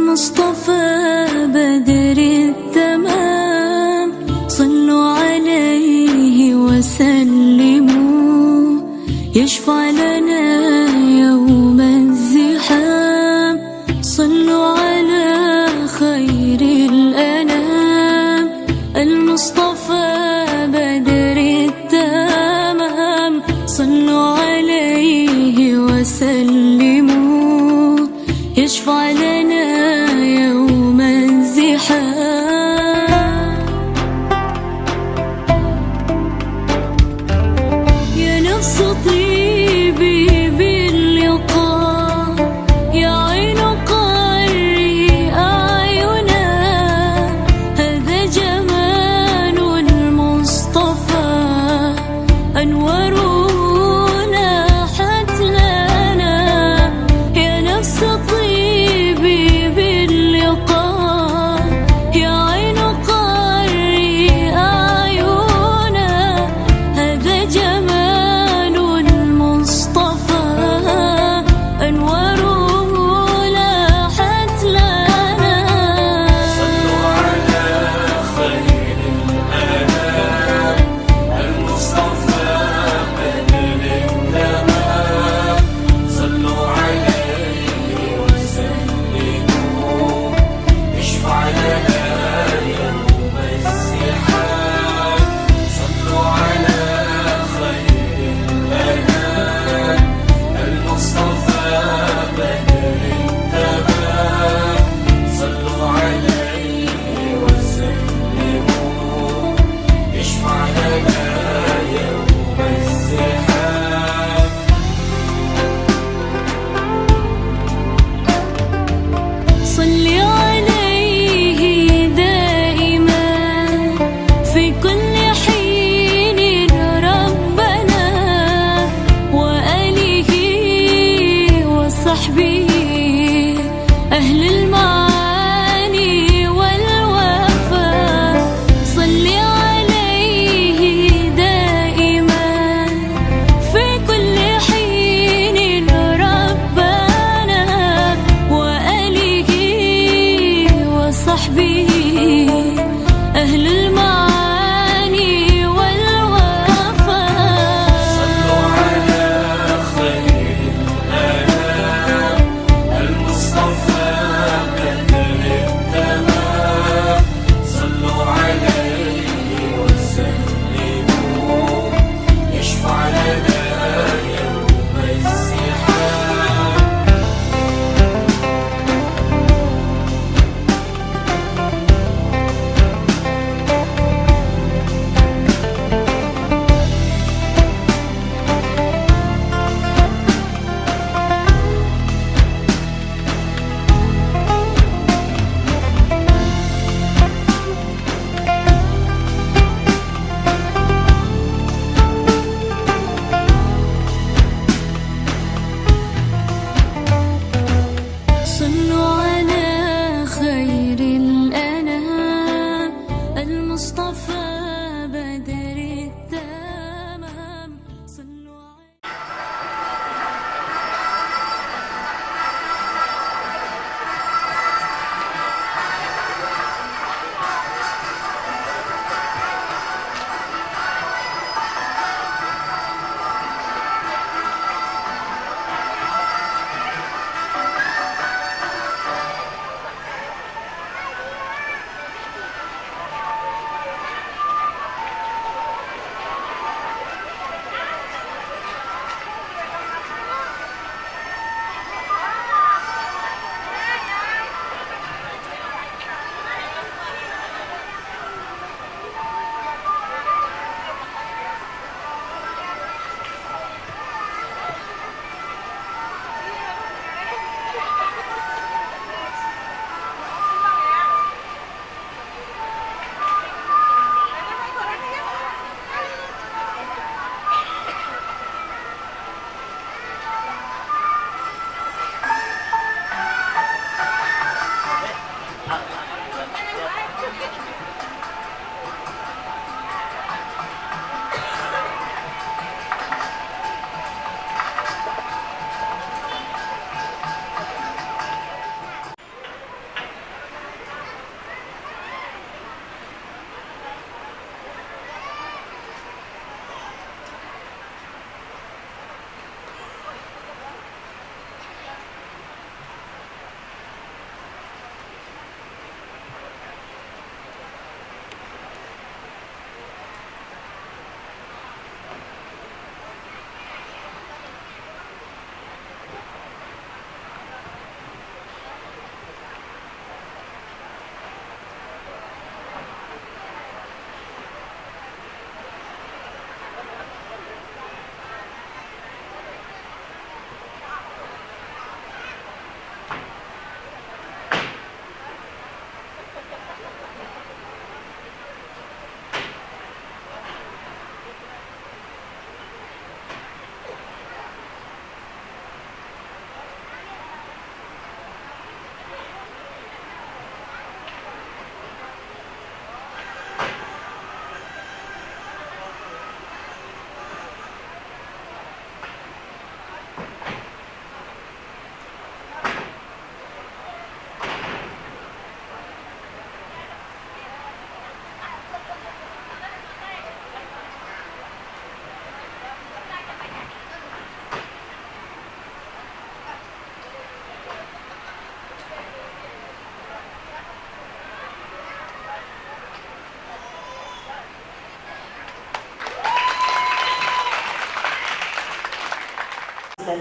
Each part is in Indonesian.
المصطفى بدر التمام، صلوا عليه وسلموا، يشفع لنا يوم الزحام. صلوا على خير الأنام، المصطفى بدر التمام، صلوا عليه وسلموا، يشفع لنا يوم الزحام. يا نفس طيبي باللقاء، يا عين قري أعينا، هذا جمال المصطفى أنواره لاحت لنا. يا نفس طيبي باللقاء، يا عين قري أعينا، هذا جمال المصطفى أنواره لاحت لنا. صلوا على خير الأنام، المصطفى بدر التمام، صلوا عليه وسلموا، يشفع لنا يوم الزحام. صلوا على خير الأنام، المصطفى بدر التمام، صلوا عليه وسلموا، يشفع لنا يوم الزحام. صل عليه دائما في كل حين ربنا، وآله وصحبه أهل المعاني والوفاء. صل عليه دائما في كل حين ربنا، وآله وصحبه أهل المعاني والوفاء. صلوا على خير الأنام، المصطفى بدر التمام، صلوا عليه وسلموا، يشفع لنا يوم الزحام.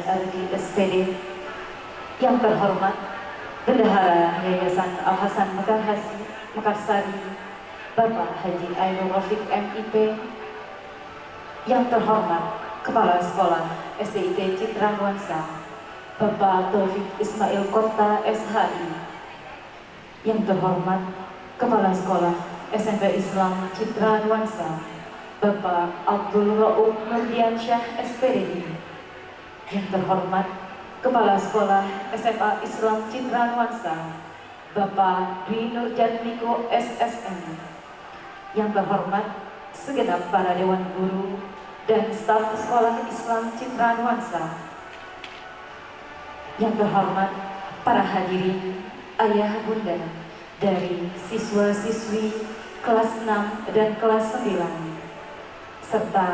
RG SPD, yang terhormat Bendahara Yayasan Al-Hasan Mekarsari Bapak Haji Ainur Rafiq MIP, yang terhormat Kepala Sekolah SDIT Citra Nuansa Bapak Taufik Ismail Kota SHI, yang terhormat Kepala Sekolah SMP Islam Citra Nuansa Bapak Abdul Rauf Nurdiansyah SPD, yang terhormat Kepala Sekolah SMA Islam Citra Nuansa Bapak Dwi Nurjatmiko SSM, yang terhormat segenap para dewan guru dan staf Sekolah Islam Citra Nuansa, yang terhormat para hadirin ayah bunda dari siswa-siswi kelas 6 dan kelas 9, serta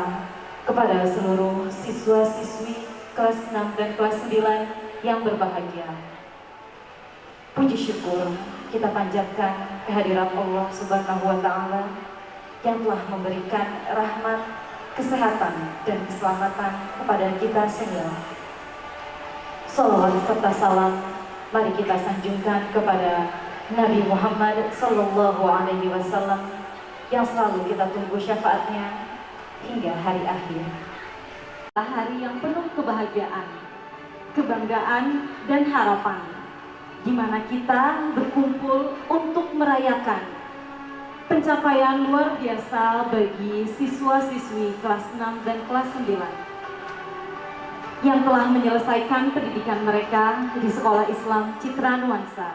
kepada seluruh siswa-siswi kelas 6 dan kelas 9 yang berbahagia. Puji syukur kita panjatkan kehadiran Allah Subhanahu wa Ta'ala yang telah memberikan rahmat, kesehatan, dan keselamatan kepada kita semua. Salawat serta salam mari kita sanjungkan kepada Nabi Muhammad Sallallahu Alaihi Wasallam yang selalu kita tunggu syafaatnya hingga hari akhir. Hari yang penuh kebahagiaan, kebanggaan, dan harapan, di mana kita berkumpul untuk merayakan pencapaian luar biasa bagi siswa-siswi kelas 6 dan kelas 9 yang telah menyelesaikan pendidikan mereka di Sekolah Islam Citra Nuansa.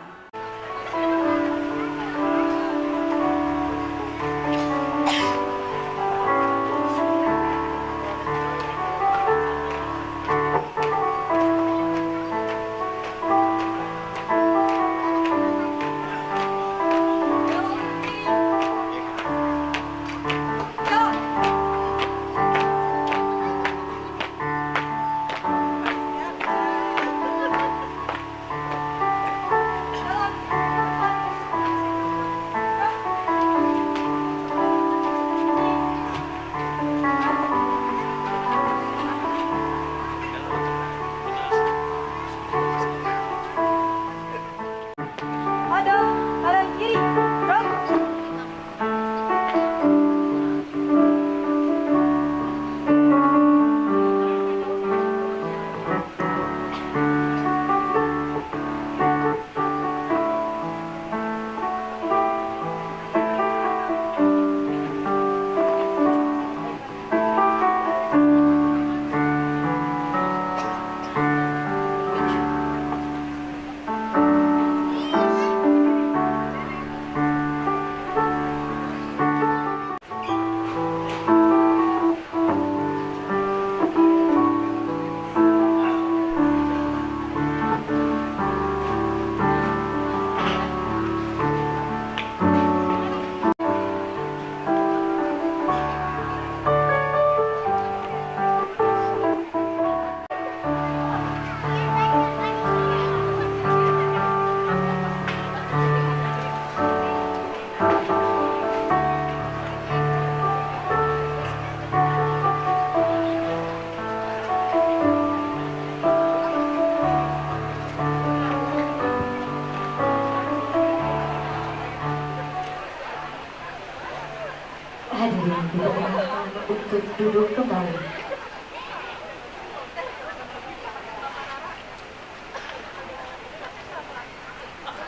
Hadirin dipersilakan untuk duduk kembali.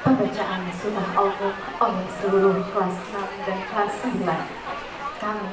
Pembacaan surah Al-Mulk oleh seluruh kelas 6 dan kelas 9. Kami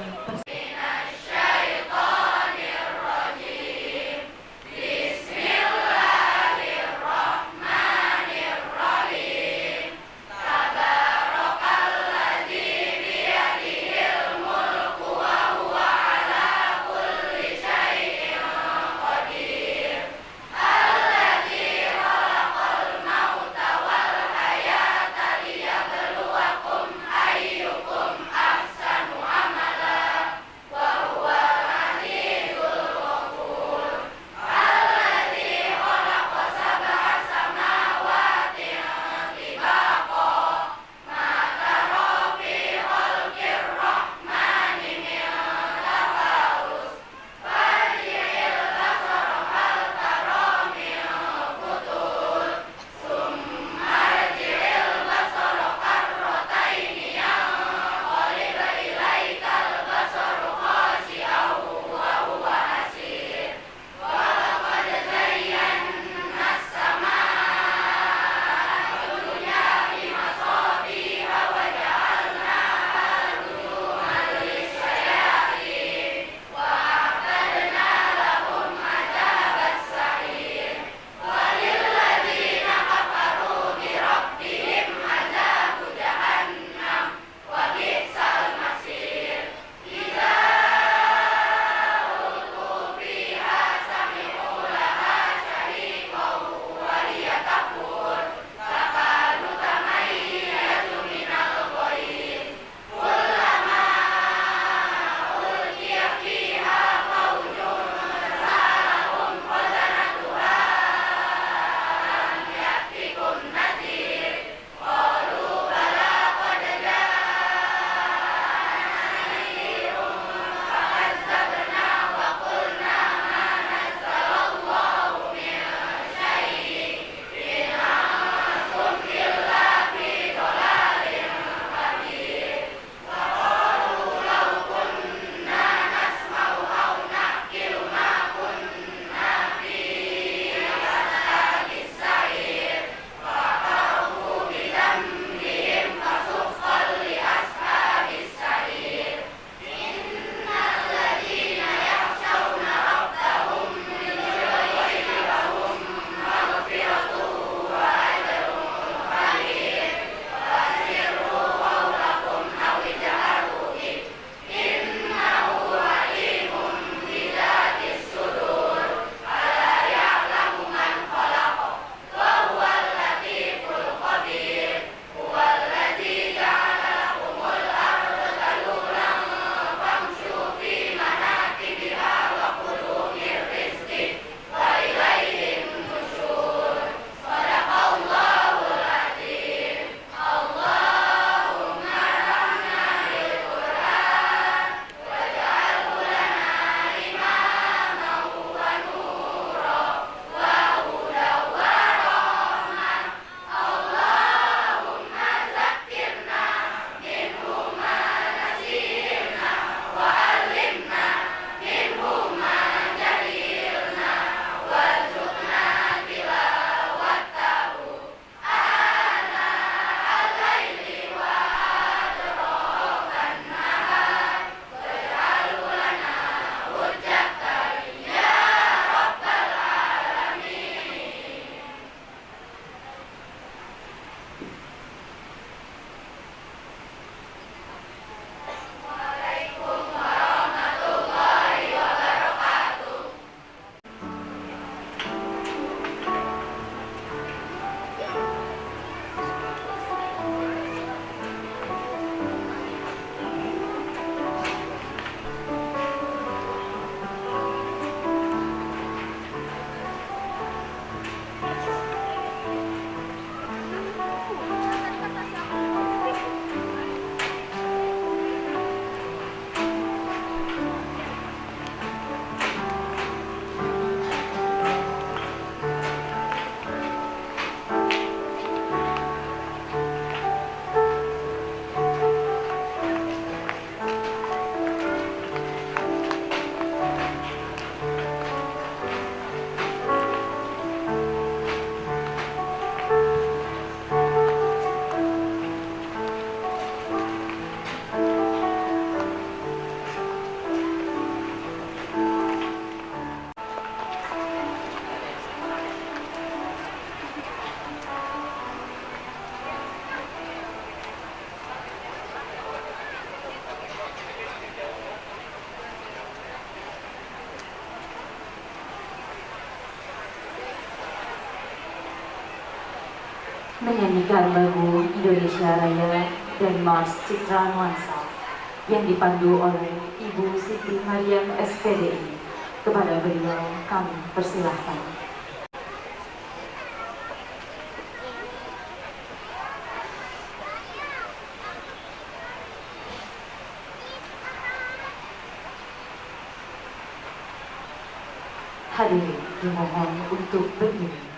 menyanyikan lagu Indonesia Raya dan Mars Citra Nuansa yang dipandu oleh Ibu Siti Mariam SPDI. Kepada beliau kami persilahkan. Hadirin dimohon untuk berdiri.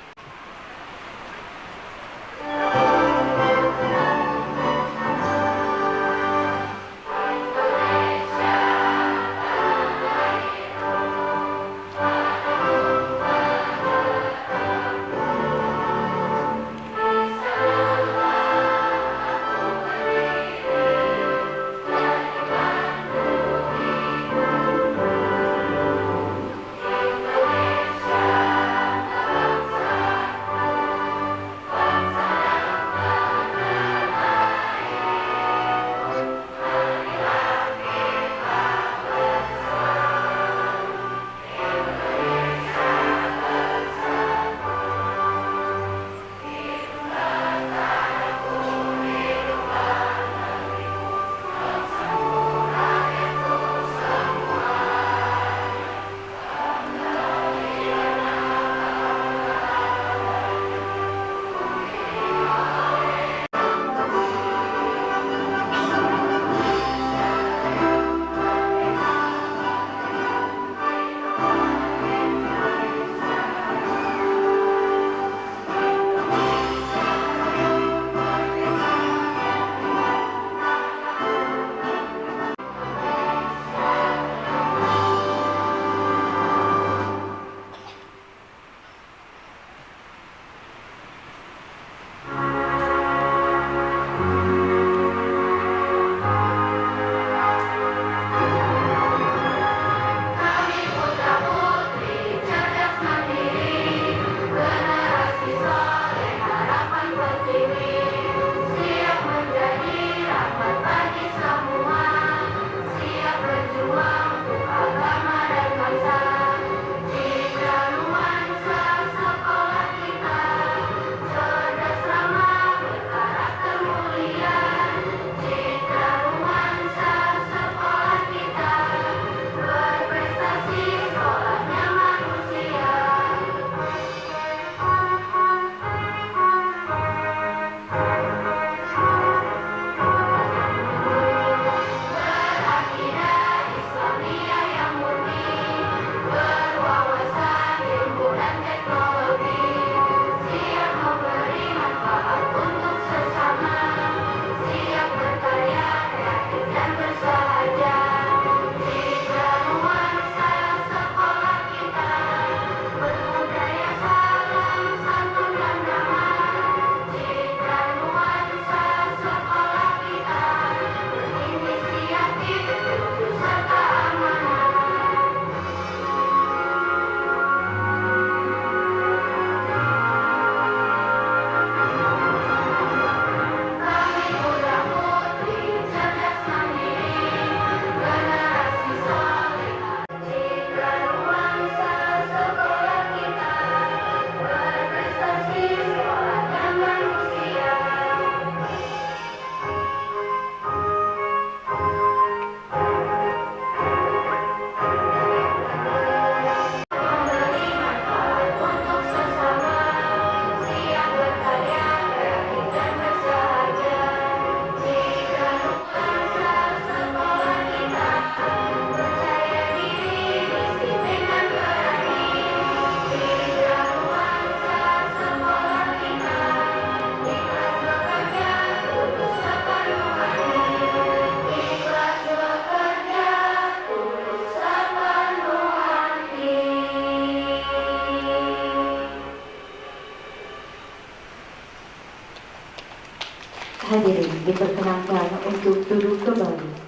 Hadirin diperkenankan untuk duduk kembali.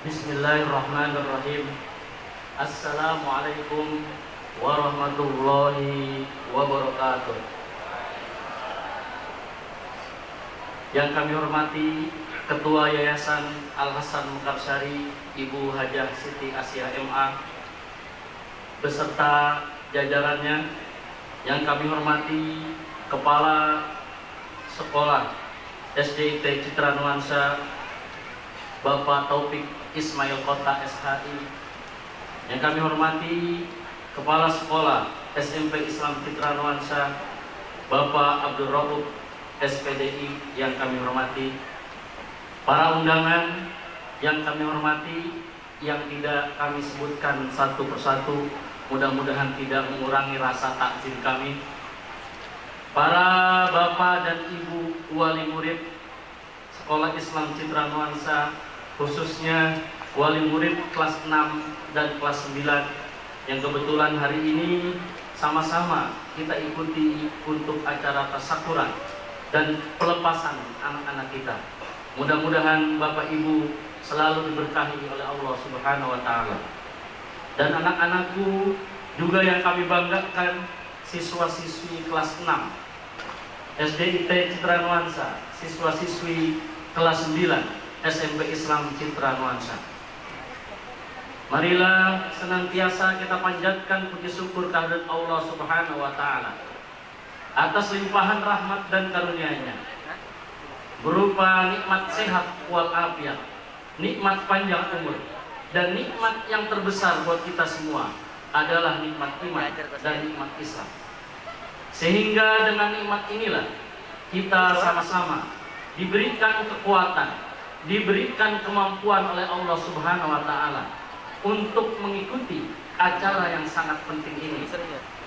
Bismillahirrahmanirrahim. Assalamualaikum warahmatullahi wabarakatuh. Yang kami hormati Ketua Yayasan Al-Hasan Mekarsari Ibu Hajah Siti Asia MA beserta jajarannya. Yang kami hormati Kepala Sekolah SDIT Citra Nuansa Bapak Taufik Ismail Kota SHI. Yang kami hormati Kepala Sekolah SMP Islam Citra Nuansa Bapak Abdul Rauf SPDI. Yang kami hormati para undangan yang kami hormati, yang tidak kami sebutkan satu persatu, mudah-mudahan tidak mengurangi rasa takzim kami. Para bapak dan ibu wali murid Sekolah Islam Citra Nuansa, khususnya wali murid kelas 6 dan kelas 9 yang kebetulan hari ini sama-sama kita ikuti untuk acara tasyakuran dan pelepasan anak-anak kita. Mudah-mudahan Bapak Ibu selalu diberkahi oleh Allah Subhanahu wa Ta'ala. Dan anak-anakku juga yang kami banggakan, siswa-siswi kelas 6 SDIT Citra Nuansa, siswa-siswi kelas 9 SMP Islam Citra Nuansa. Marilah senantiasa kita panjatkan puji syukur kehadirat Allah Subhanahu wa Ta'ala atas limpahan rahmat dan karunia-Nya berupa nikmat sehat wal afiat, nikmat panjang umur, dan nikmat yang terbesar buat kita semua adalah nikmat iman dan nikmat Islam. Sehingga dengan nikmat inilah kita sama-sama diberikan kekuatan, diberikan kemampuan oleh Allah Subhanahu wa Ta'ala untuk mengikuti acara yang sangat penting ini,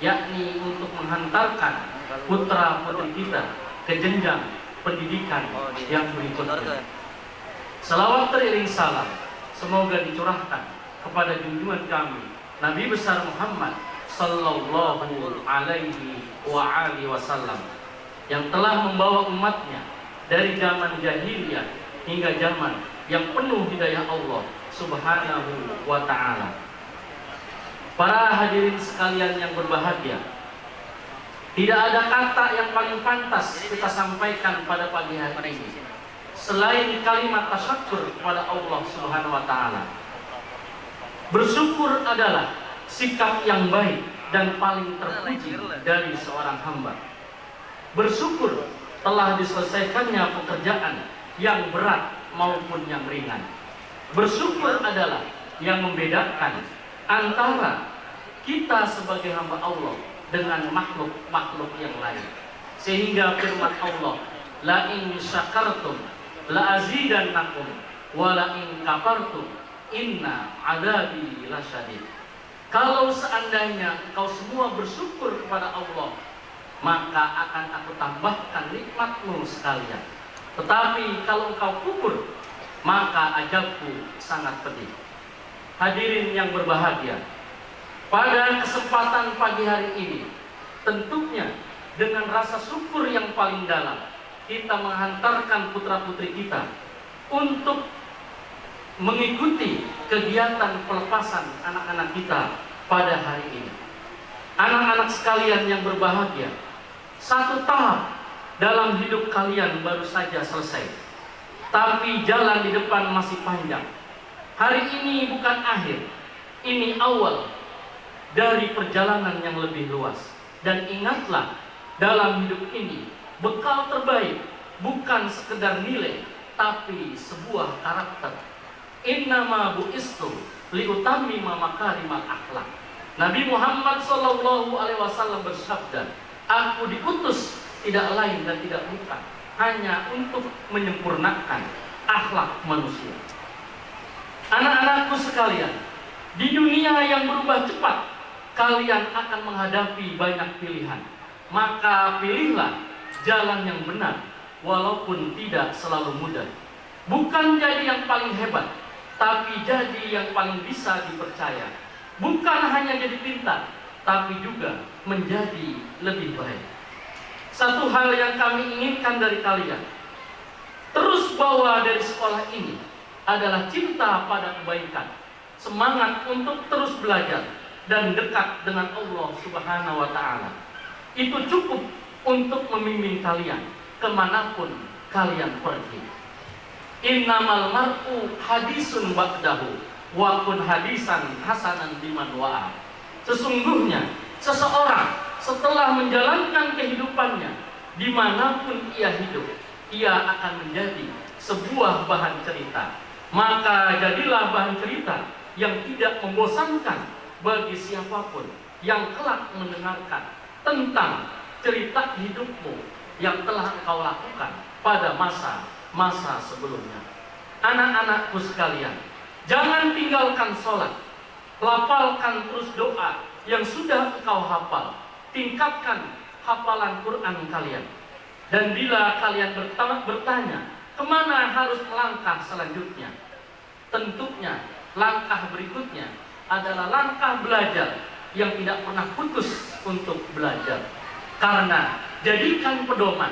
yakni untuk menghantarkan putra-putri kita ke jenjang pendidikan yang berikutnya. Salawat teriring salam semoga dicurahkan kepada junjungan kami Nabi besar Muhammad sallallahu alaihi wasallam yang telah membawa umatnya dari zaman jahiliyah hingga zaman yang penuh hidayah Allah Subhanahu wa Ta'ala. Para hadirin sekalian yang berbahagia, tidak ada kata yang paling pantas kita sampaikan pada pagi hari ini selain kalimat tasyakkur kepada Allah Subhanahu wa taala. Bersyukur adalah sikap yang baik dan paling terpuji dari seorang hamba. Bersyukur telah diselesaikannya pekerjaan yang berat maupun yang ringan. Bersyukur adalah yang membedakan antara kita sebagai hamba Allah dengan makhluk-makhluk yang lain. Sehingga firman Allah, la in syakartum la azidannakum wa la in kafartum inna adabi lasyadid. Kalau seandainya engkau semua bersyukur kepada Allah, maka akan aku tambahkan nikmatmu sekalian. Tetapi kalau engkau kufur, maka azabku sangat pedih. Hadirin yang berbahagia, pada kesempatan pagi hari ini, tentunya dengan rasa syukur yang paling dalam, kita menghantarkan putra-putri kita untuk mengikuti kegiatan pelepasan anak-anak kita pada hari ini. Anak-anak sekalian yang berbahagia, satu tahap dalam hidup kalian baru saja selesai, tapi jalan di depan masih panjang. Hari ini bukan akhir, ini awal dari perjalanan yang lebih luas. Dan ingatlah, dalam hidup ini bekal terbaik bukan sekedar nilai, tapi sebuah karakter. Innama bu'istu liutammima makarimal akhlak. Nabi Muhammad SAW bersabda, aku diutus tidak lain dan tidak bukan hanya untuk menyempurnakan akhlak manusia. Anak-anakku sekalian, di dunia yang berubah cepat, kalian akan menghadapi banyak pilihan. Maka pilihlah jalan yang benar, walaupun tidak selalu mudah. Bukan jadi yang paling hebat, tapi jadi yang paling bisa dipercaya. Bukan hanya jadi pintar, tapi juga menjadi lebih baik. Satu hal yang kami inginkan dari kalian, terus bawa dari sekolah ini, adalah cinta pada kebaikan, semangat untuk terus belajar, dan dekat dengan Allah Subhanahu wa ta'ala. Itu cukup untuk membimbing kalian kemanapun kalian pergi. Innamal mar'u hadisun ba'dahu wa kun hadisan hasanan liman wa'a. Sesungguhnya seseorang setelah menjalankan kehidupannya dimanapun ia hidup, ia akan menjadi sebuah bahan cerita. Maka jadilah bahan cerita yang tidak membosankan bagi siapapun yang kelak mendengarkan tentang cerita hidupmu yang telah engkau lakukan pada masa sebelumnya. Anak-anakku sekalian, jangan tinggalkan sholat, lafalkan terus doa yang sudah engkau hafal, tingkatkan hafalan Quran kalian. Dan bila kalian bertanya, kemana harus melangkah selanjutnya? Tentunya langkah berikutnya adalah langkah belajar yang tidak pernah putus untuk belajar. Karena jadikan pedoman,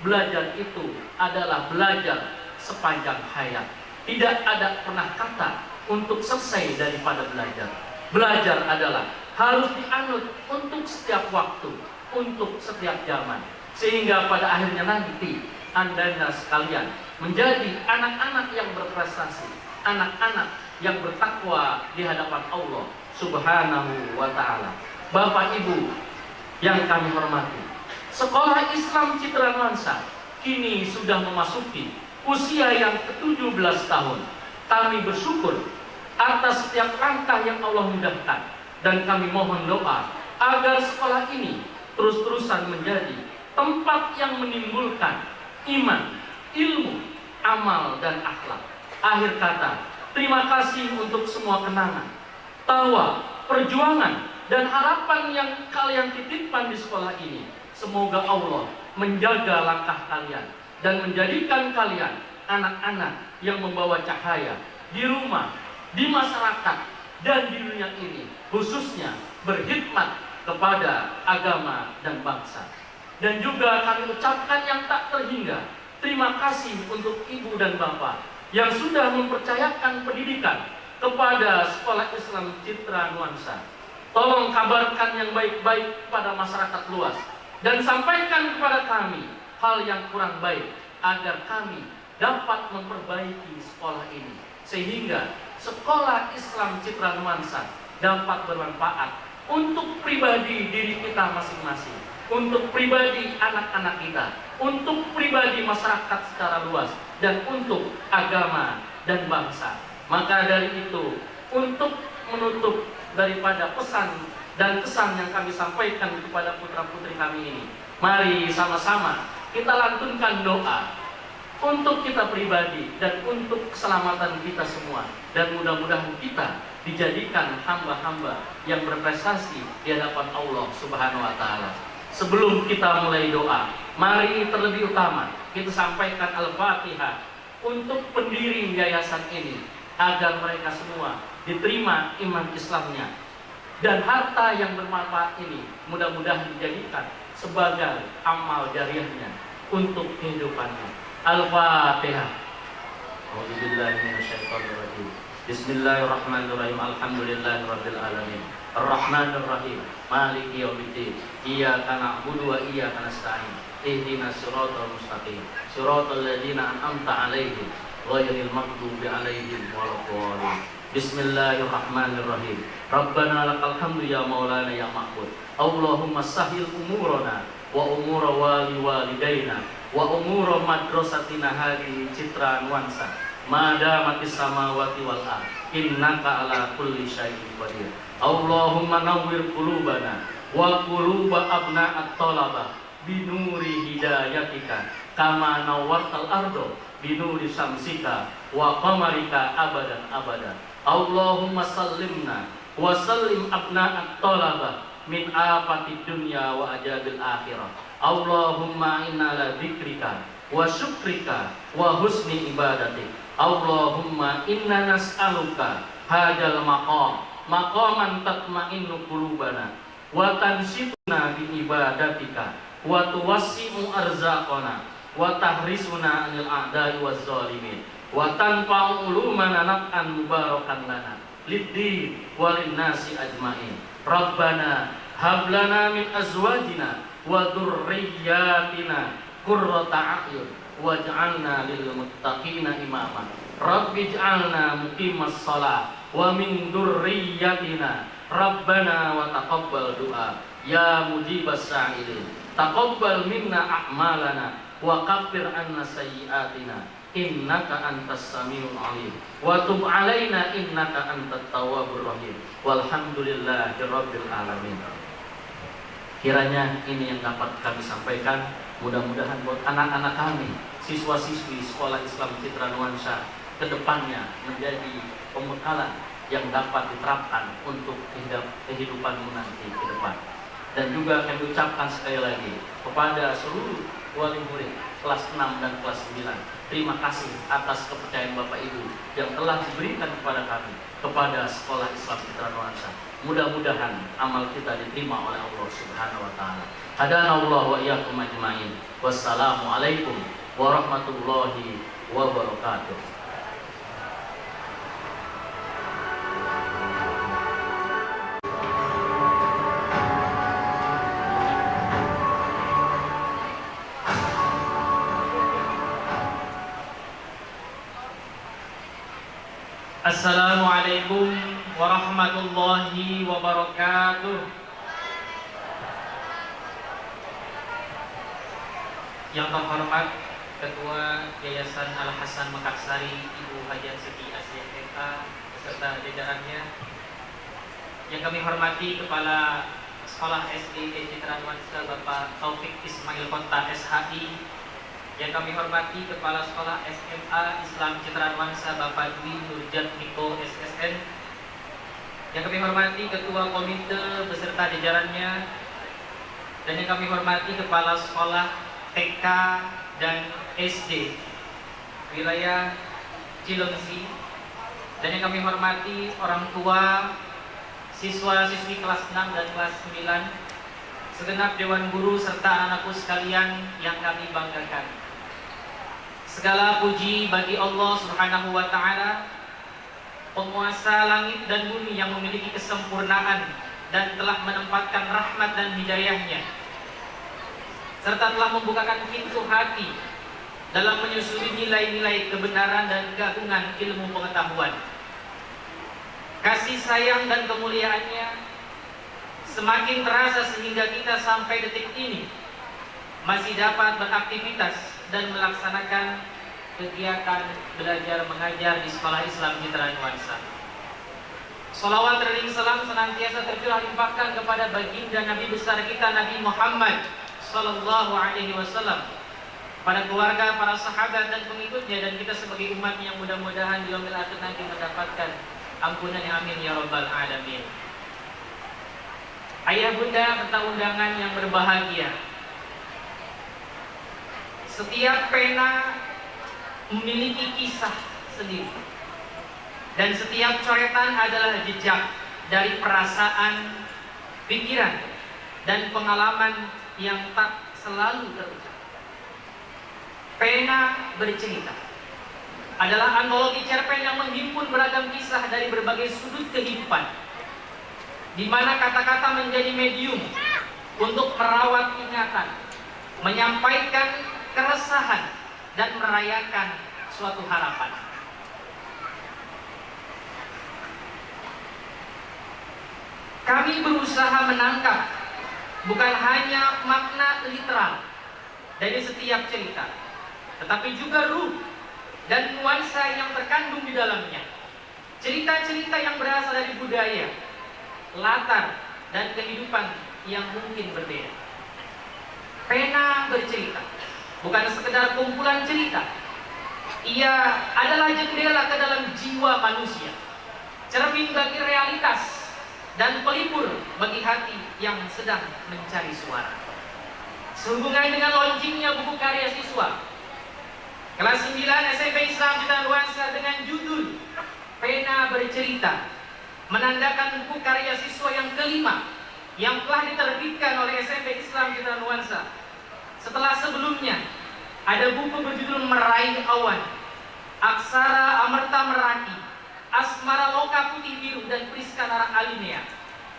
belajar itu adalah belajar sepanjang hayat. Tidak ada pernah kata untuk selesai daripada belajar. Belajar adalah harus dianut untuk setiap waktu, untuk setiap zaman. Sehingga pada akhirnya nanti Anda sekalian menjadi anak-anak yang berprestasi, anak-anak yang bertakwa di hadapan Allah Subhanahu wa ta'ala. Bapak Ibu yang kami hormati, Sekolah Islam Citra Nuansa kini sudah memasuki usia yang ke-17 tahun. Kami bersyukur atas setiap langkah yang Allah mudahkan, dan kami mohon doa agar sekolah ini terus-terusan menjadi tempat yang menimbulkan iman, ilmu, amal, dan akhlak. Akhir kata, terima kasih untuk semua kenangan, tawa, perjuangan, dan harapan yang kalian titipkan di sekolah ini. Semoga Allah menjaga langkah kalian dan menjadikan kalian anak-anak yang membawa cahaya di rumah, di masyarakat, dan di dunia ini, khususnya berkhidmat kepada agama dan bangsa. Dan juga kami ucapkan yang tak terhingga terima kasih untuk ibu dan bapak yang sudah mempercayakan pendidikan kepada Sekolah Islam Citra Nuansa. Tolong kabarkan yang baik-baik pada masyarakat luas dan sampaikan kepada kami hal yang kurang baik agar kami dapat memperbaiki sekolah ini, sehingga sekolah Islam Citra Nuansa dapat bermanfaat untuk pribadi diri kita masing-masing, untuk pribadi anak-anak kita, untuk pribadi masyarakat secara luas, dan untuk agama dan bangsa. Maka dari itu, untuk menutup daripada pesan dan kesan yang kami sampaikan kepada putra-putri kami ini, mari sama-sama kita lantunkan doa untuk kita pribadi dan untuk keselamatan kita semua, dan mudah-mudahan kita dijadikan hamba-hamba yang berprestasi di hadapan Allah Subhanahu wa Ta'ala. Sebelum kita mulai doa, mari terlebih utama kita sampaikan Al-Fatihah untuk pendiri yayasan ini, agar mereka semua diterima iman Islamnya, dan harta yang bermanfaat ini mudah-mudahan dijadikan sebagai amal jariahnya untuk kehidupannya. Al-Fatihah. A'udzubillahi minasyaitonirrajim. Bismillahirrahmanirrahim. Alhamdulillahirabbil alamin. Arrahmanirrahim. Maliki yaumiddin. Iyyaka na'budu wa iyyaka nasta'in. Ihdinas siratal mustaqim. Siratal ladzina an'amta 'alaihim ghairil maghdubi 'alaihim waladdallin. Bismillahirrahmanirrahim. Rabbana lakal hamdu ya maulana ya ma'bud. Allahumma sahhil umurana wa umura walidaina wa umura madrasatina hadi Citra Nuansa madamatis samawati wal ard innaka ala kulli syai'in qadir. Allahumma nawwir qulubana wa quluba abna'at talaba binuri hidayatika kama nawwartal ardo binuri syamsika wa qamarika abadan abada. Allahumma sallimna wa sallim abna'at talaba min afati dunya wa ajabil akhirah. Allahumma inna la dzikrika wa syukrika wa husni ibadatik. Allahumma inna nas'aluka hadzal maqaman tatma'innu qulubana wa tansituna bi ibadatika wa tuwassi'u arzaqana wa tahrisuna 'anil a'da'i waz zalimin wa tanfa'u ulumana naf'an mubarakan lana lid-din walin nasi ajmain. Rabbana hab lana min azwajina wa dzurriyyatina qurrata a'yun waj'alna lil muttaqina imama. Rabbi ij'alna muqimas shalah wa min dzurriyyatina Rabbana wa taqabbal du'a ya mujibas sa'ilin. Taqabbal minna a'malana wa kaffir anna sayyi'atina innaka antas samiul alim wa tub alaina innaka antat tawwabur rahim. Walhamdulillahi rabbil alamin. Kiranya ini yang dapat kami sampaikan, mudah-mudahan buat anak-anak kami, siswa-siswi sekolah Islam Citra Nuansa, kedepannya menjadi pembekalan yang dapat diterapkan untuk kehidupanmu nanti ke depan. Dan juga kami ucapkan sekali lagi kepada seluruh wali murid kelas 6 dan kelas 9, terima kasih atas kepercayaan Bapak Ibu yang telah diberikan kepada kami, kepada sekolah Islam Citra Nuansa. Mudah-mudahan amal kita diterima oleh Allah Subhanahu wa Ta'ala. Hadanallahu wa iyyakum ajmain. Wassalamualaikum warahmatullahi wabarakatuh. Assalamualaikum warahmatullahi wabarakatuh. Yang terhormat Ketua Yayasan Al Hasan Mekarsari Ibu Hajar Siti Asih MA beserta jajarannya. Yang kami hormati Kepala Sekolah SD Citra Nuansa Bapak Taufik Ismail Kota SHI. Yang kami hormati Kepala Sekolah SMA Islam Citra Nuansa Bapak Dwi Nurjatmiko SSN. Yang kami hormati Ketua Komite beserta jajarannya. Dan yang kami hormati Kepala Sekolah TK dan SD wilayah Cilengsi. Dan yang kami hormati orang tua, siswa-siswi kelas 6 dan kelas 9, segenap Dewan Guru serta anakku sekalian yang kami banggakan. Segala puji bagi Allah Subhanahu wa Ta'ala, penguasa langit dan bumi yang memiliki kesempurnaan dan telah menempatkan rahmat dan hidayahnya, serta telah membukakan pintu hati dalam menyusuri nilai-nilai kebenaran dan keagungan ilmu pengetahuan. Kasih sayang dan kemuliaannya semakin terasa sehingga kita sampai detik ini masih dapat beraktivitas dan melaksanakan kegiatan belajar mengajar di Sekolah Islam Citra Nuansa. Salawat dan salam senantiasa tercurah limpahkan kepada baginda Nabi besar kita Nabi Muhammad Sallallahu Alaihi Wasallam, pada keluarga, para sahabat dan pengikutnya, dan kita sebagai umat yang mudah-mudahan di yaumil akhir nanti mendapatkan ampunan, amin ya rabbal alamin. Ayah bunda serta undangan yang berbahagia, setiap pena memiliki kisah sendiri, dan setiap coretan adalah jejak dari perasaan, pikiran, dan pengalaman yang tak selalu terucap. Pena bercerita adalah antologi cerpen yang menghimpun beragam kisah dari berbagai sudut kehidupan, di mana kata-kata menjadi medium untuk merawat ingatan, menyampaikan keresahan, dan merayakan suatu harapan. Kami berusaha menangkap bukan hanya makna literal dari setiap cerita, tetapi juga ruh dan nuansa yang terkandung di dalamnya. Cerita-cerita yang berasal dari budaya, latar, dan kehidupan yang mungkin berbeda. Pena bercerita bukan sekedar kumpulan cerita. Ia adalah jendela ke dalam jiwa manusia, cermin bagi realitas, dan pelipur bagi hati yang sedang mencari suara. Sehubungan dengan launchingnya buku karya siswa kelas 9 SMP Islam Citra Nuansa dengan judul Pena Bercerita, menandakan buku karya siswa yang kelima yang telah diterbitkan oleh SMP Islam Citra Nuansa. Setelah sebelumnya ada buku berjudul Meraih Awan, Aksara Amerta Meraki, Asmara Loka Putih Biru, dan Priska Alinea.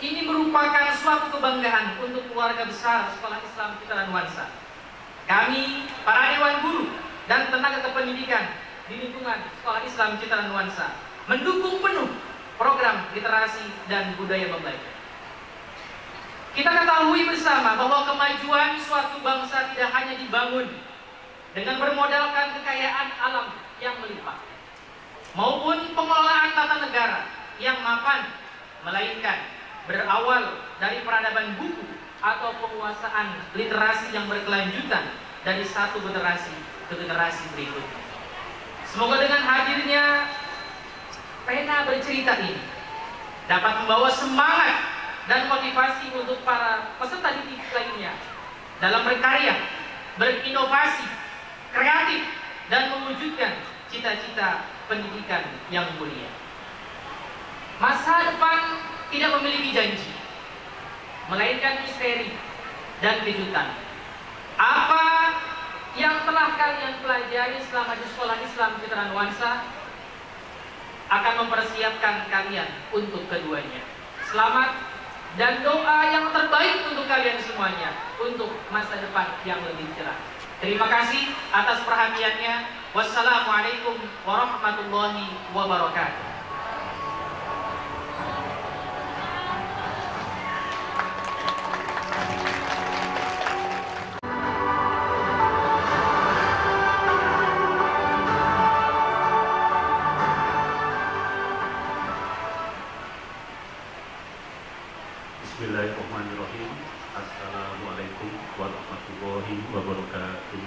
Ini merupakan suatu kebanggaan untuk keluarga besar Sekolah Islam Citra Nuansa. Kami, para dewan guru dan tenaga kependidikan di lingkungan Sekolah Islam Citra Nuansa, mendukung penuh program literasi dan budaya membaca. Kita ketahui bersama bahwa kemajuan suatu bangsa tidak hanya dibangun dengan bermodalkan kekayaan alam yang melimpah, maupun pengelolaan tata negara yang mapan, melainkan berawal dari peradaban buku atau penguasaan literasi yang berkelanjutan dari satu generasi ke generasi berikutnya. Semoga dengan hadirnya Pena Bercerita ini dapat membawa semangat dan motivasi untuk para peserta didik lainnya dalam berkarya, berinovasi, kreatif, dan mewujudkan cita-cita pendidikan yang mulia. Masa depan tidak memiliki janji, melainkan misteri dan kejutan. Apa yang telah kalian pelajari selama di Sekolah Islam Citra Nuansa akan mempersiapkan kalian untuk keduanya. Selamat dan doa yang terbaik untuk kalian semuanya untuk masa depan yang lebih cerah. Terima kasih atas perhatiannya. Wassalamualaikum warahmatullahi wabarakatuh. Bismillahirrahmanirrahim. Assalamualaikum warahmatullahi wabarakatuh.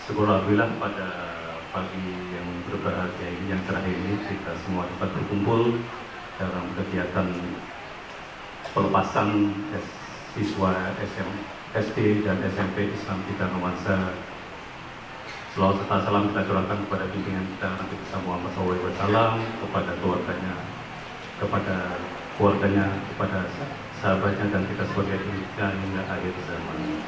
Syukur alhamdulillah pada pagi yang berbahagia ini, yang terakhir ini, kita semua dapat berkumpul dalam kegiatan pelepasan siswa SD dan SMP Islam Citra Nuansa. Selawat serta salam kita curahkan kepada pimpinan kita Nabi Muhammad SAW, kepada keluarganya, kepada sahabatnya, dan kita sebagai hingga akhir zaman.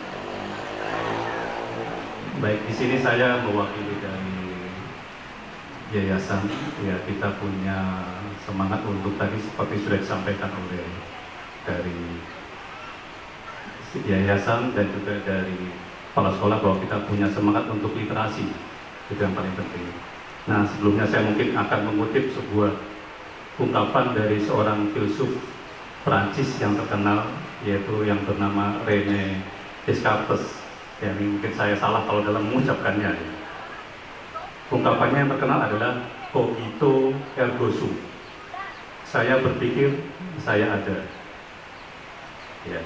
Baik, di sini saya mewakili dari yayasan. Ya, kita punya semangat untuk tadi seperti sudah disampaikan oleh dari yayasan dan juga dari kepala sekolah bahwa kita punya semangat untuk literasi, itu yang paling penting. Nah, sebelumnya saya mungkin akan mengutip sebuah ungkapan dari seorang filsuf Prancis yang terkenal, yaitu yang bernama René Descartes. Ya, mungkin saya salah kalau dalam mengucapkannya. Ungkapannya yang terkenal adalah cogito ergo sum. Saya berpikir, saya ada. Ya,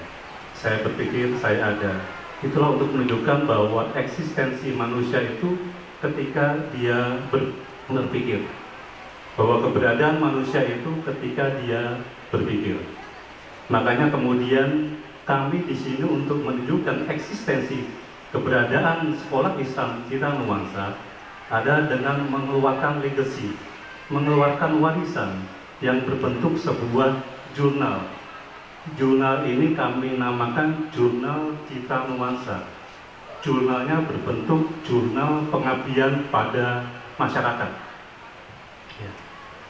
saya berpikir, saya ada. Itulah untuk menunjukkan bahwa eksistensi manusia itu ketika dia berpikir. Bahwa keberadaan manusia itu ketika dia berpikir. Makanya kemudian kami di sini untuk menunjukkan eksistensi keberadaan sekolah Islam Citra Nuansa ada dengan mengeluarkan legacy, mengeluarkan warisan yang berbentuk sebuah jurnal. Jurnal ini kami namakan Jurnal Citra Nuansa. Jurnalnya berbentuk jurnal pengabdian pada masyarakat. Ya.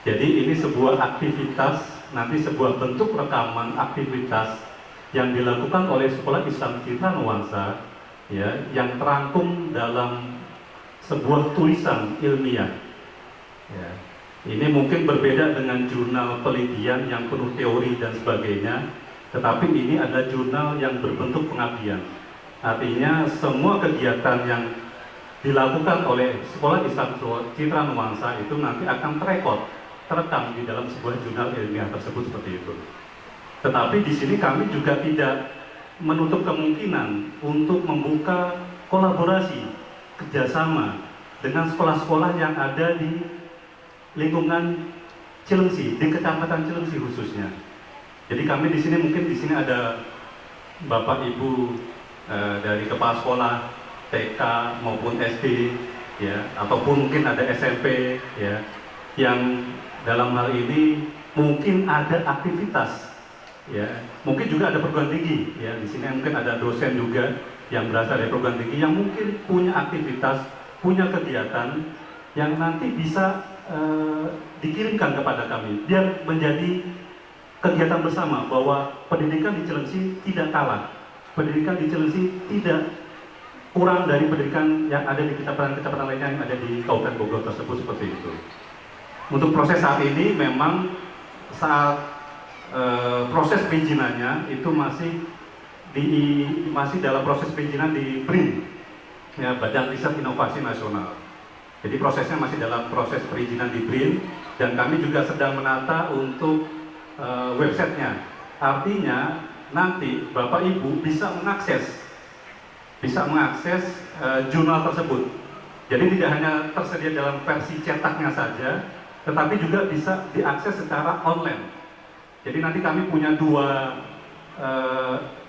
Jadi ini sebuah aktivitas, nanti sebuah bentuk rekaman aktivitas yang dilakukan oleh Sekolah Islam Citra Nuansa, ya, yang terangkum dalam sebuah tulisan ilmiah. Ya. Ini mungkin berbeda dengan jurnal penelitian yang penuh teori dan sebagainya, tetapi ini adalah jurnal yang berbentuk pengabdian. Artinya semua kegiatan yang dilakukan oleh Sekolah Islam Citra Nuansa itu nanti akan terekam di dalam sebuah jurnal ilmiah tersebut seperti itu. Tetapi di sini kami juga tidak menutup kemungkinan untuk membuka kolaborasi, kerjasama dengan sekolah-sekolah yang ada di lingkungan Cilengsi, di Kecamatan Cilengsi khususnya. Jadi kami di sini mungkin di sini ada Bapak Ibu dari kepala sekolah TK maupun SD, ya, ataupun mungkin ada SMP, ya, yang dalam hal ini mungkin ada aktivitas, ya, mungkin juga ada perguruan tinggi, ya, di sini mungkin ada dosen juga yang berasal dari perguruan tinggi yang mungkin punya aktivitas, punya kegiatan yang nanti bisa dikirimkan kepada kami biar menjadi kegiatan bersama bahwa pendidikan di Cilengsi tidak kalah, pendidikan di Cilengsi tidak kurang dari pendidikan yang ada di kecamatan-kecamatan lainnya yang ada di Kabupaten Bogor tersebut seperti itu. Untuk proses saat ini memang saat proses perizinannya itu masih dalam proses perizinan di BRIN, ya, Badan Riset Inovasi Nasional. Jadi prosesnya masih dalam proses perizinan di BRIN dan kami juga sedang menata untuk websitenya. Artinya nanti Bapak Ibu bisa mengakses jurnal tersebut. Jadi tidak hanya tersedia dalam versi cetaknya saja, tetapi juga bisa diakses secara online. Jadi nanti kami punya dua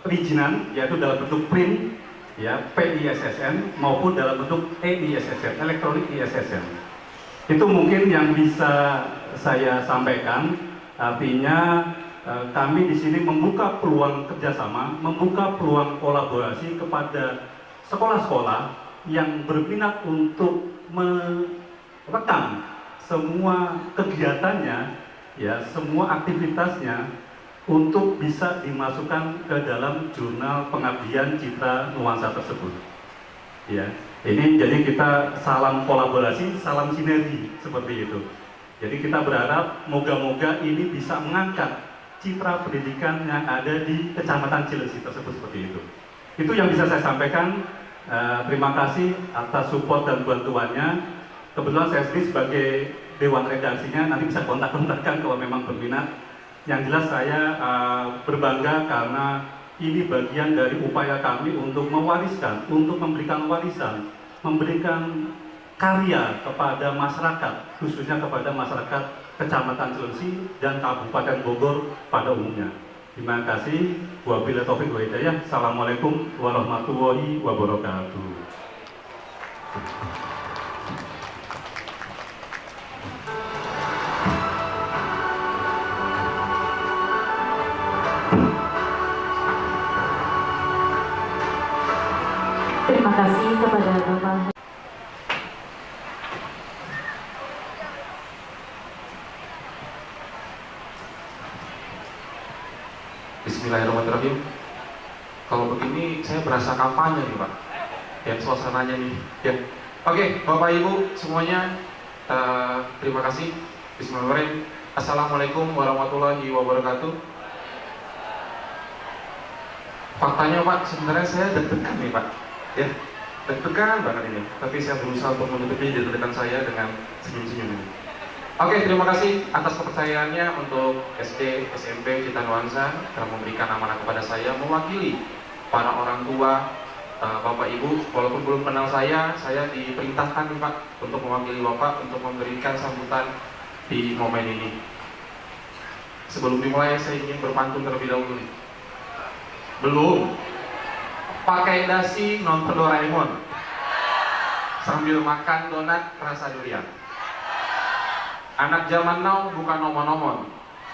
perizinan, yaitu dalam bentuk print, ya, PISSN, maupun dalam bentuk EISSN, Electronic ISSN. Itu mungkin yang bisa saya sampaikan. Artinya kami di sini membuka peluang kerjasama, membuka peluang kolaborasi kepada sekolah-sekolah yang berminat untuk merekam semua kegiatannya, ya, semua aktivitasnya untuk bisa dimasukkan ke dalam jurnal pengabdian Citra Nuansa tersebut. Ya, ini jadi kita salam kolaborasi, salam sinergi seperti itu. Jadi kita berharap moga-moga ini bisa mengangkat citra pendidikan yang ada di Kecamatan Cilengsi tersebut seperti itu. Itu yang bisa saya sampaikan. Terima kasih atas support dan bantuannya. Kebetulan saya sendiri sebagai Dewan Redaksinya nanti bisa kontak-kontakkan kalau memang berminat. Yang jelas saya berbangga karena ini bagian dari upaya kami untuk mewariskan, untuk memberikan warisan, memberikan karya kepada masyarakat, khususnya kepada masyarakat Kecamatan Cilengsi dan Kabupaten Bogor pada umumnya. Terima kasih. Wabillahi taufiq wal hidayah. Assalamualaikum warahmatullahi wabarakatuh. Terima kasih kepada Bapak. Bismillahirrahmanirrahim. Kalau begini saya berasa kampanye nih Pak, ya suasananya nih. Ya, oke Bapak Ibu semuanya, terima kasih. Bismillahirrahmanirrahim. Assalamualaikum warahmatullahi wabarakatuh. Faktanya Pak, sebenarnya saya deg-degan nih Pak, ya deg-degan banget ini. Tapi saya berusaha untuk menutupi deg-degan saya dengan senyum-senyum ini. Oke, terima kasih atas kepercayaannya untuk SD, SMP, Cita Nuansa telah memberikan amanah kepada saya mewakili para orang tua, Bapak Ibu. Walaupun belum kenal saya diperintahkan nih Pak untuk mewakili Bapak untuk memberikan sambutan di momen ini. Sebelum dimulai saya ingin berpantun terlebih dahulu nih. Belum pakai dasi nonton Doraemon sambil makan donat rasa durian. Anak zaman now bukan nomor-nomor,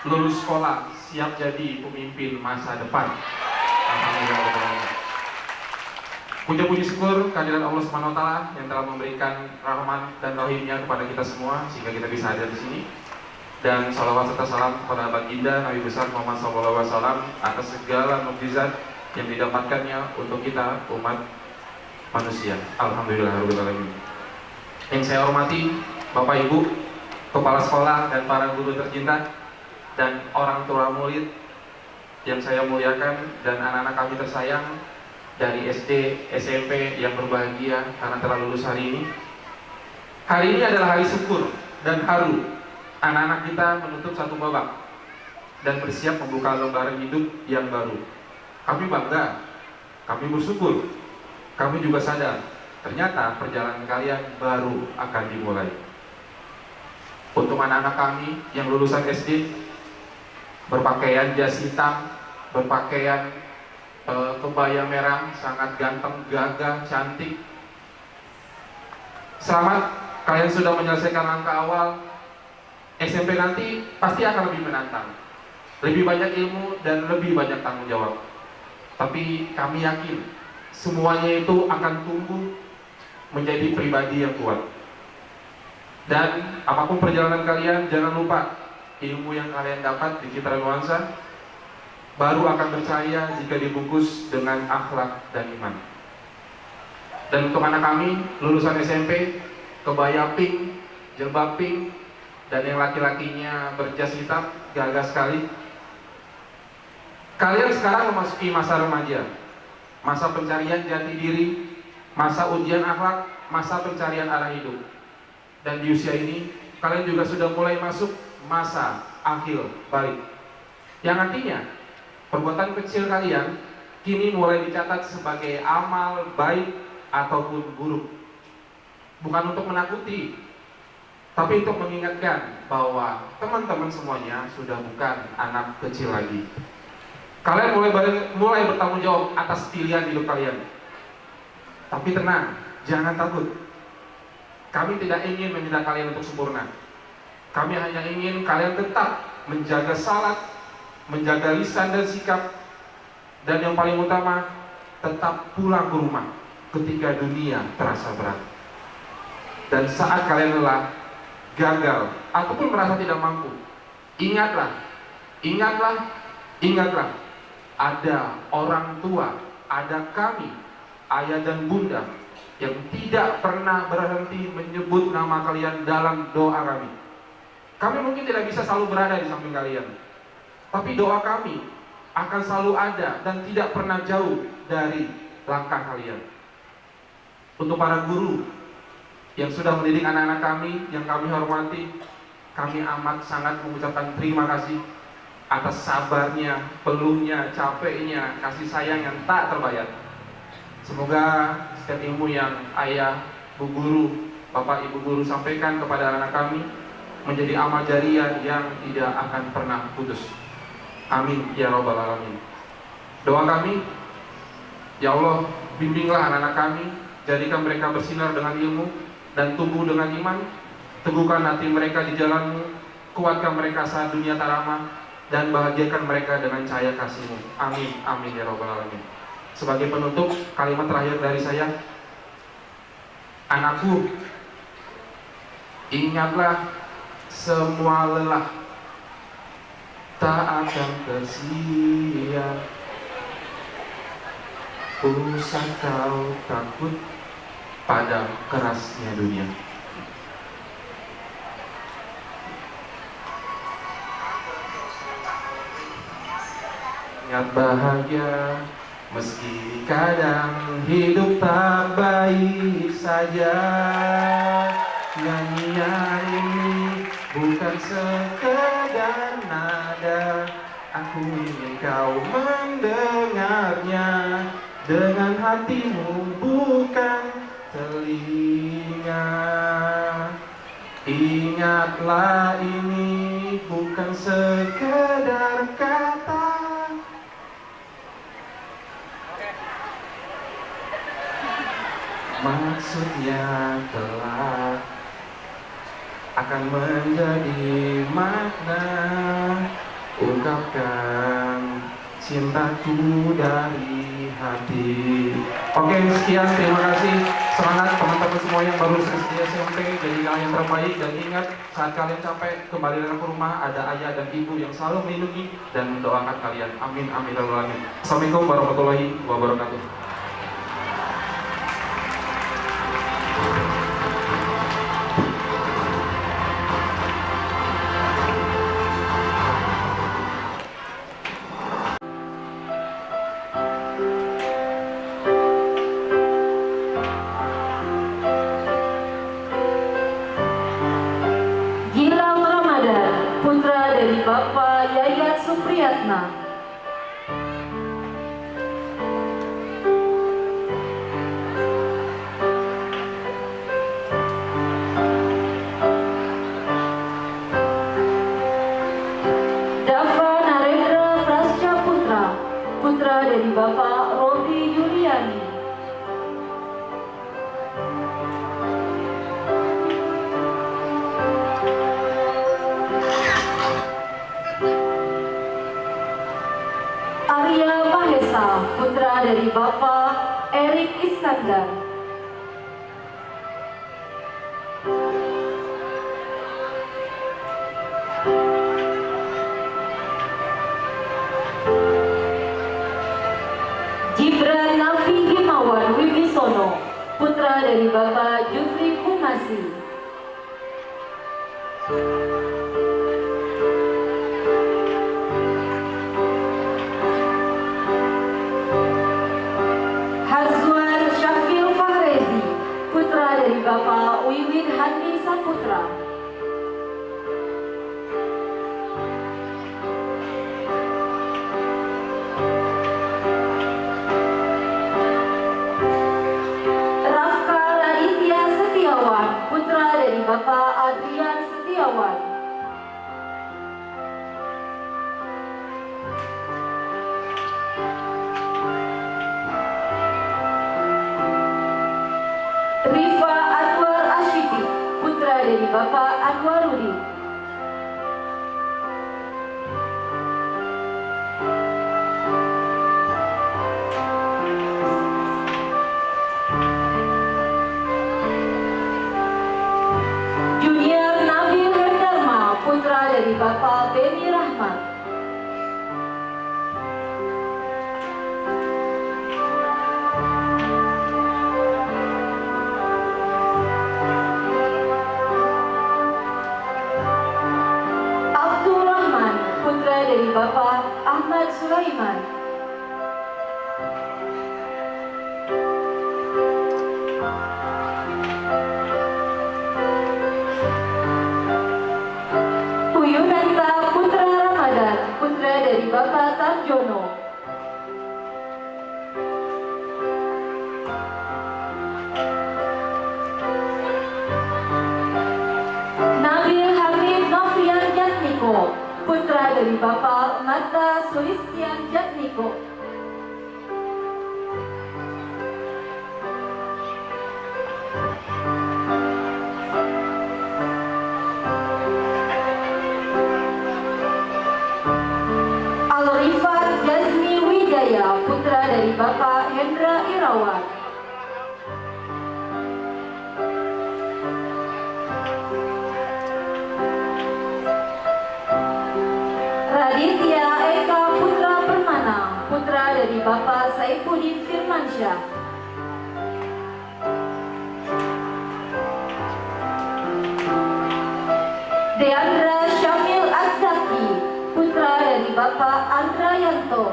lulus sekolah siap jadi pemimpin masa depan. Alhamdulillah. Puja-puji syukur kehadirat Allah Subhanahu wa taala yang telah memberikan rahmat dan rahimnya kepada kita semua sehingga kita bisa hadir di sini. Dan salawat serta salam kepada baginda Nabi besar Muhammad SAW atas segala mukjizat yang didapatkannya untuk kita umat manusia. Alhamdulillahirabbil alamin. Yang saya hormati Bapak Ibu, kepala sekolah dan para guru tercinta dan orang tua murid yang saya muliakan dan anak-anak kami tersayang dari SD, SMP yang berbahagia karena telah lulus hari ini. Hari ini adalah hari syukur dan haru. Anak-anak kita menutup satu babak dan bersiap membuka lembaran hidup yang baru. Kami bangga, kami bersyukur, kami juga sadar ternyata perjalanan kalian baru akan dimulai. Untuk anak-anak kami yang lulusan SD berpakaian jas hitam, berpakaian kebaya merah, sangat ganteng, gagah, cantik. Selamat, kalian sudah menyelesaikan langkah awal. SMP nanti pasti akan lebih menantang, lebih banyak ilmu dan lebih banyak tanggung jawab. Tapi kami yakin semuanya itu akan tumbuh menjadi pribadi yang kuat. Dan apapun perjalanan kalian, jangan lupa ilmu yang kalian dapat di Citra Nuansa baru akan percaya jika dibungkus dengan akhlak dan iman. Dan untuk anak kami lulusan SMP, kebaya pink, jilbab pink, dan yang laki-lakinya berjas hitam, gagah sekali. Kalian sekarang memasuki masa remaja, masa pencarian jati diri, masa ujian akhlak, masa pencarian arah hidup. Dan di usia ini kalian juga sudah mulai masuk masa akhir balik, yang artinya perbuatan kecil kalian kini mulai dicatat sebagai amal baik ataupun buruk. Bukan untuk menakuti, tapi untuk mengingatkan bahwa teman-teman semuanya sudah bukan anak kecil lagi. Kalian mulai bertanggung jawab atas pilihan hidup kalian. Tapi tenang, jangan takut. Kami tidak ingin meminta kalian untuk sempurna. Kami hanya ingin kalian tetap menjaga salat, menjaga lisan dan sikap, dan yang paling utama, tetap pulang ke rumah ketika dunia terasa berat. Dan saat kalian lelah, gagal, ataupun merasa tidak mampu, ingatlah, ada orang tua, ada kami, ayah dan bunda, yang tidak pernah berhenti menyebut nama kalian dalam doa kami. Kami mungkin tidak bisa selalu berada di samping kalian, tapi doa kami akan selalu ada dan tidak pernah jauh dari langkah kalian. Untuk para guru yang sudah mendidik anak-anak kami yang kami hormati, kami amat sangat mengucapkan terima kasih atas sabarnya, peluhnya, capeknya, kasih sayang yang tak terbayar. Semoga setiap ilmu yang ayah, bu guru, bapak ibu guru sampaikan kepada anak kami menjadi amal jariah yang tidak akan pernah putus. Amin ya rabbal alamin. Doa kami, ya Allah, bimbinglah anak-anak kami, jadikan mereka bersinar dengan ilmu dan tumbuh dengan iman. Teguhkan hati mereka di jalan-Mu, kuatkan mereka saat dunia tak ramah, dan bahagiakan mereka dengan cahaya kasih-Mu. Amin, amin ya rabbal alamin. Sebagai penutup, kalimat terakhir dari saya, anakku, ingatlah semua lelah tak akan tersia. Usah kau takut pada kerasnya dunia. Ingat bahagia meski kadang hidup tak baik saja. Nyanyian ini bukan sekedar nada, aku ingin kau mendengarnya dengan hatimu bukan telinga. Ingatlah ini bukan sekedar kata, maksudnya kelak akan menjadi makna. Ungkapkan cintaku dari hati. Oke, sekian, terima kasih. Semangat teman-teman semua yang baru selesai SMP, jadi kalian yang terbaik. Dan ingat, saat kalian sampai kembali ke rumah, ada ayah dan ibu yang selalu melindungi dan mendoakan kalian. Amin, amin, amin. Assalamualaikum warahmatullahi wabarakatuh. Gilang Ramadan, putra dari Bapak Yayat Supriyatna. Dava Narendra Prasya Putra, putra dari Bapak Robi Yuliani. Arya Mahesa, putra dari Bapak Erik Iskandar. Gibran Nafi Himawan Wibisono, putra dari Bapak Jufri Kumasi. Hazwan Syafil Fahrezi, putra dari Bapak Wiwin Handi Saputra. Rafka Raditya Setiawan, putra dari Bapak Adrian Setiawan. Rifa Anwar Ashidi, putra dari Bapak Anwarudin. Junior Nabil Hendarma, putra dari Bapak Beni Rahmat. Abdul Rahman, putra dari Bapak Ahmad Sulaiman. Uyunanta Putra Ramadan, putra dari Bapak Tarjono. Nabil Hamid Novian Jatniko, putra dari Bapak Mata Sulistian Jatniko. Al-Rifat Jazmi Wijaya, putra dari Bapak Hendra Irawan. Radit Saifuddin Firmansyah. Deandra Syamil Azzaki, putra dari Bapak Andra Yanto.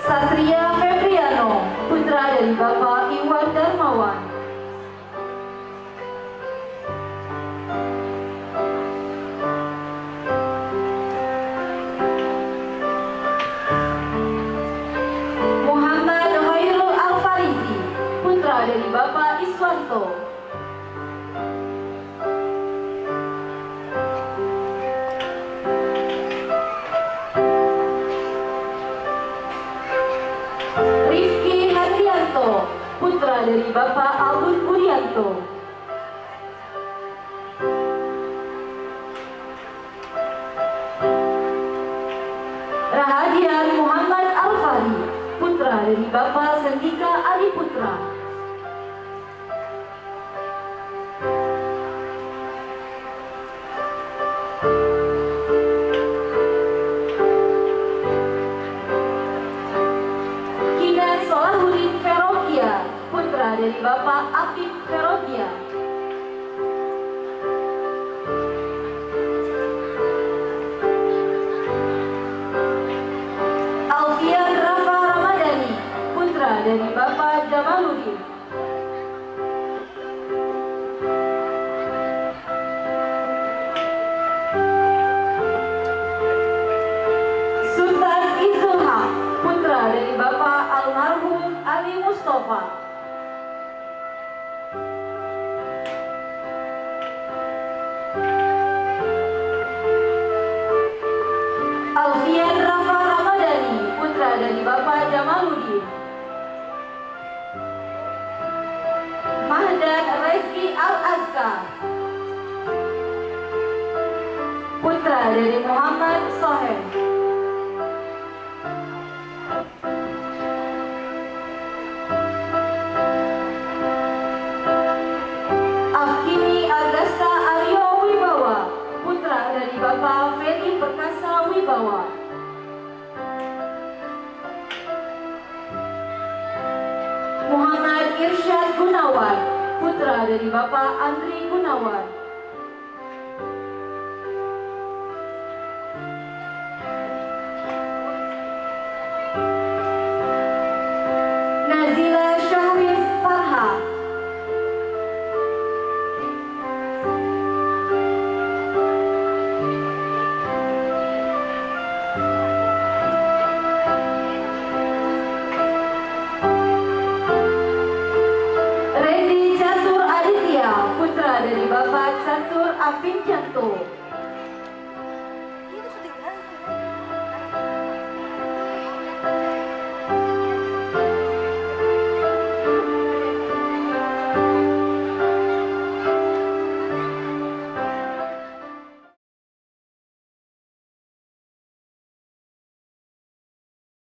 Satria Febriano, putra dari Bapak Iwan Darmawan. Muhammad Khairul Al-Farizi, putra dari Bapak Iswanto. Rifki Hadrianto, putra dari Bapak Albun Urianto. Rahadian Muhammad Al-Fari, putra dari Bapak Sendika Adi Putra. Kinan Solahuddin Ferogia, putra dari Bapak Apip Ferogia. Alfian Rafa Ramadhani, putra dari Bapak Jamaluddin. Sultan Izul Haq, putra dari Bapak Almarhum Ali Mustafa. Alfian Rafa Ramadhani, putra dari Bapak Jamaluddin. Mahdan Rezki Al-Azkar, putra dari Muhammad Sohem. Afkini Agasta Aryo Wibawa, putra dari Bapak Ferry Perkasa Wibawa. Muhammad Irsyad Gunawan, putra dari Bapak Andri Gunawan.